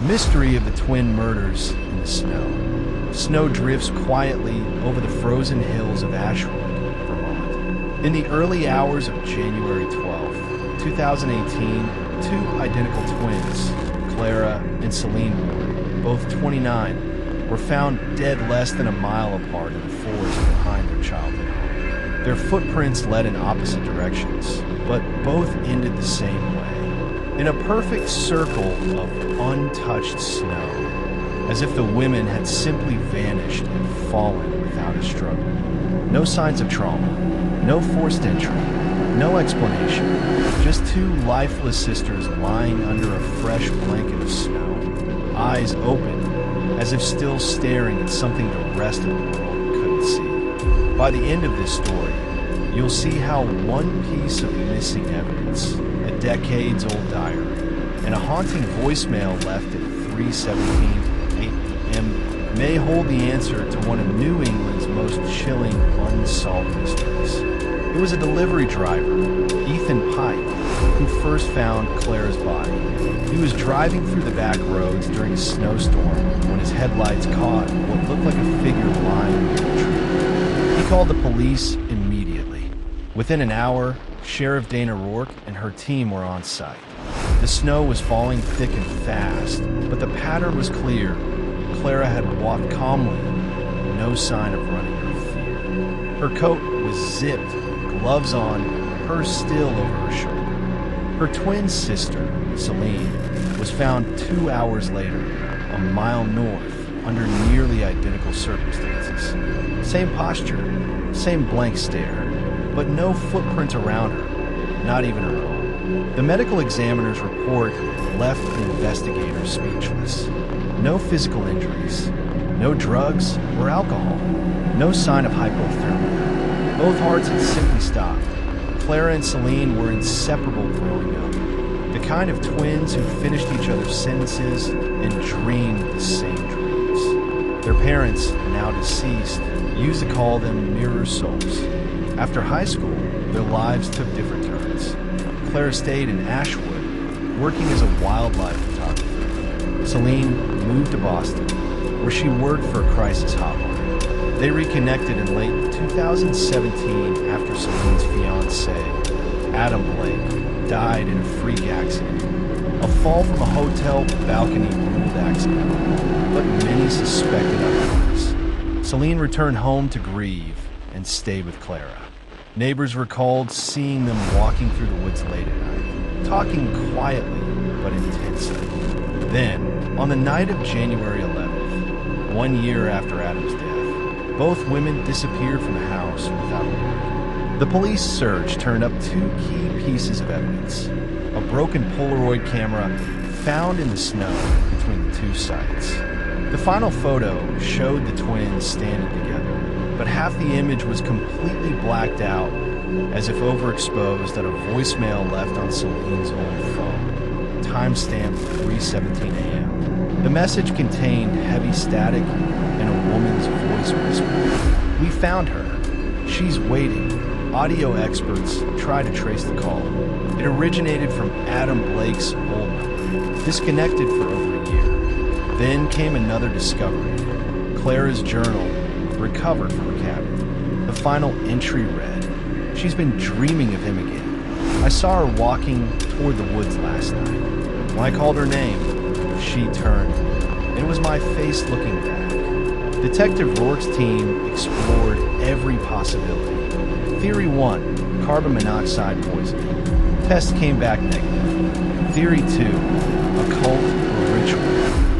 Mystery of the twin murders in the snow. Snow drifts quietly over the frozen hills of Ashwood, Vermont. In the early hours of January 12, 2018, two identical twins, Clara and Celine Ward, both 29, were found dead less than a mile apart in the forest behind their childhood home. Their footprints led in opposite directions, but both ended the same way. In a perfect circle of untouched snow, as if the women had simply vanished and fallen without a struggle. No signs of trauma, no forced entry, no explanation, just two lifeless sisters lying under a fresh blanket of snow, eyes open, as if still staring at something the rest of the world couldn't see. By the end of this story, you'll see how one piece of missing evidence, a decades-old diary, and a haunting voicemail left at 3:17 a.m. may hold the answer to one of New England's most chilling unsolved mysteries. It was a delivery driver, Ethan Pike, who first found Clara's body. He was driving through the back roads during a snowstorm when his headlights caught what looked like a figure lying near a tree. He called the police immediately. Within an hour, Sheriff Dana Rourke and her team were on site. The snow was falling thick and fast, but the pattern was clear. Clara had walked calmly, no sign of running or fear. Her coat was zipped, gloves on, hers still over her shoulder. Her twin sister, Celine, was found 2 hours later, a mile north, under nearly identical circumstances. Same posture, same blank stare, but no footprint around her, not even her own. The medical examiner's report left the investigators speechless. No physical injuries, no drugs or alcohol, no sign of hypothermia. Both hearts had simply stopped. Clara and Celine were inseparable growing up, the kind of twins who finished each other's sentences and dreamed the same dreams. Their parents, now deceased, used to call them mirror souls. After high school, their lives took different turns. Clara stayed in Ashwood, working as a wildlife photographer. Celine moved to Boston, where she worked for a crisis hotline. They reconnected in late 2017 after Celine's fiancé, Adam Blake, died in a freak accident. A fall from a hotel balcony ruled accident, but many suspected otherwise. Celine returned home to grieve and stayed with Clara. Neighbors recalled seeing them walking through the woods late at night, talking quietly but intensely. Then, on the night of January 11th, 1 year after Adam's death, both women disappeared from the house without a word. The police search turned up two key pieces of evidence: a broken Polaroid camera found in the snow between the two sites. The final photo showed the twins standing together, but half the image was completely blacked out, as if overexposed, at a voicemail left on Celine's old phone, timestamped 3:17 a.m. The message contained heavy static and a woman's voice whispering, "We found her. She's waiting." Audio experts try to trace the call. It originated from Adam Blake's old number, disconnected for over a year. Then came another discovery: Clara's journal, recovered from her cabin. The final entry read, "She's been dreaming of him again. I saw her walking toward the woods last night. When I called her name, she turned, and it was my face looking back." Detective Rourke's team explored every possibility. Theory 1, carbon monoxide poisoning. Test came back negative. Theory 2, occult or ritual.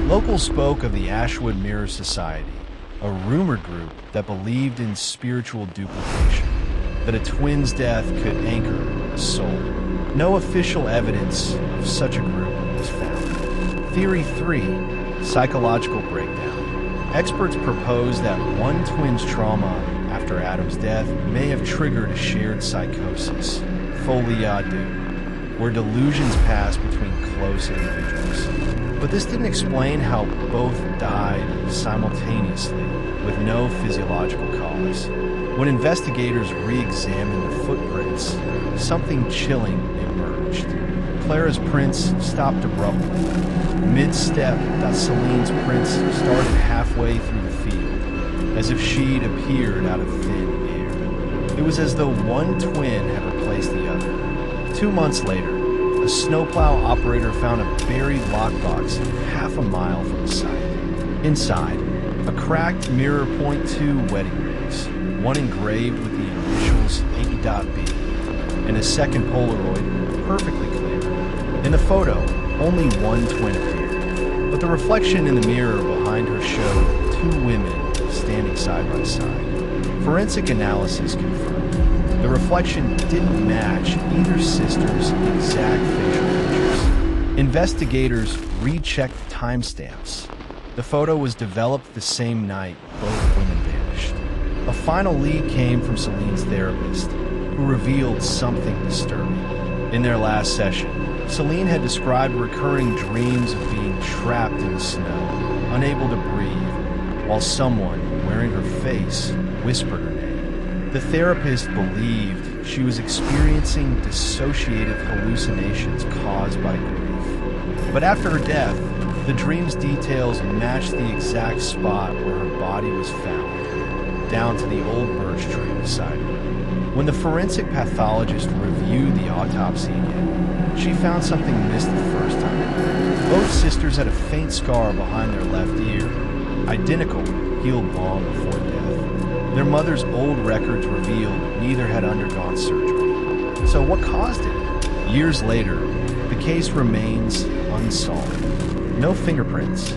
Locals spoke of the Ashwood Mirror Society, a rumor group that believed in spiritual duplication, that a twin's death could anchor a soul. No official evidence of such a group was found. Theory 3, psychological breakdown. Experts propose that one twin's trauma after Adam's death may have triggered a shared psychosis, folie à deux, where delusions pass between close individuals. But this didn't explain how both died simultaneously with no physiological cause. When investigators re-examined the footprints, something chilling emerged. Clara's prints stopped abruptly. Mid-step, Celine's prints started halfway through the field, as if she'd appeared out of thin air. It was as though one twin had replaced the other. 2 months later, a snowplow operator found a buried lockbox half a mile from the site. Inside, a cracked mirror .2 wedding rings, one engraved with the initials A.B, and a second Polaroid, perfectly clear. In the photo, only one twin appeared, but the reflection in the mirror behind her showed 2 women standing side by side. Forensic analysis confirmed the reflection didn't match either sister's exact facial features. Investigators rechecked timestamps. The photo was developed the same night both women vanished. A final lead came from Celine's therapist, who revealed something disturbing. In their last session, Celine had described recurring dreams of being trapped in the snow, unable to breathe, while someone, wearing her face, whispered her name. The therapist believed she was experiencing dissociative hallucinations caused by grief. But after her death, the dream's details matched the exact spot where her body was found, down to the old birch tree beside her. When the forensic pathologist reviewed the autopsy again, she found something missed the first time. Both sisters had a faint scar behind their left ear, identical, healed long before death. Their mother's old records revealed neither had undergone surgery. So what caused it? Years later, the case remains unsolved. No fingerprints,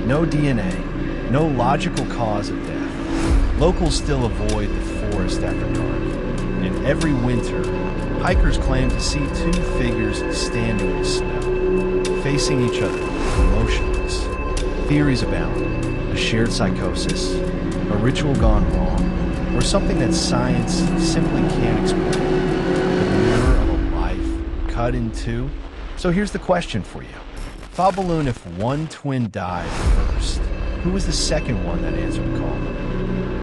no DNA, no logical cause of death. Locals still avoid the forest after dark. And every winter, hikers claim to see 2 figures standing in the snow, facing each other, motionless. Theories abound: a shared psychosis, a ritual gone wrong, or something that science simply can't explain. The mirror of a life cut in 2. So here's the question for you. Thought balloon: if one twin died first, who was the second one that answered the call?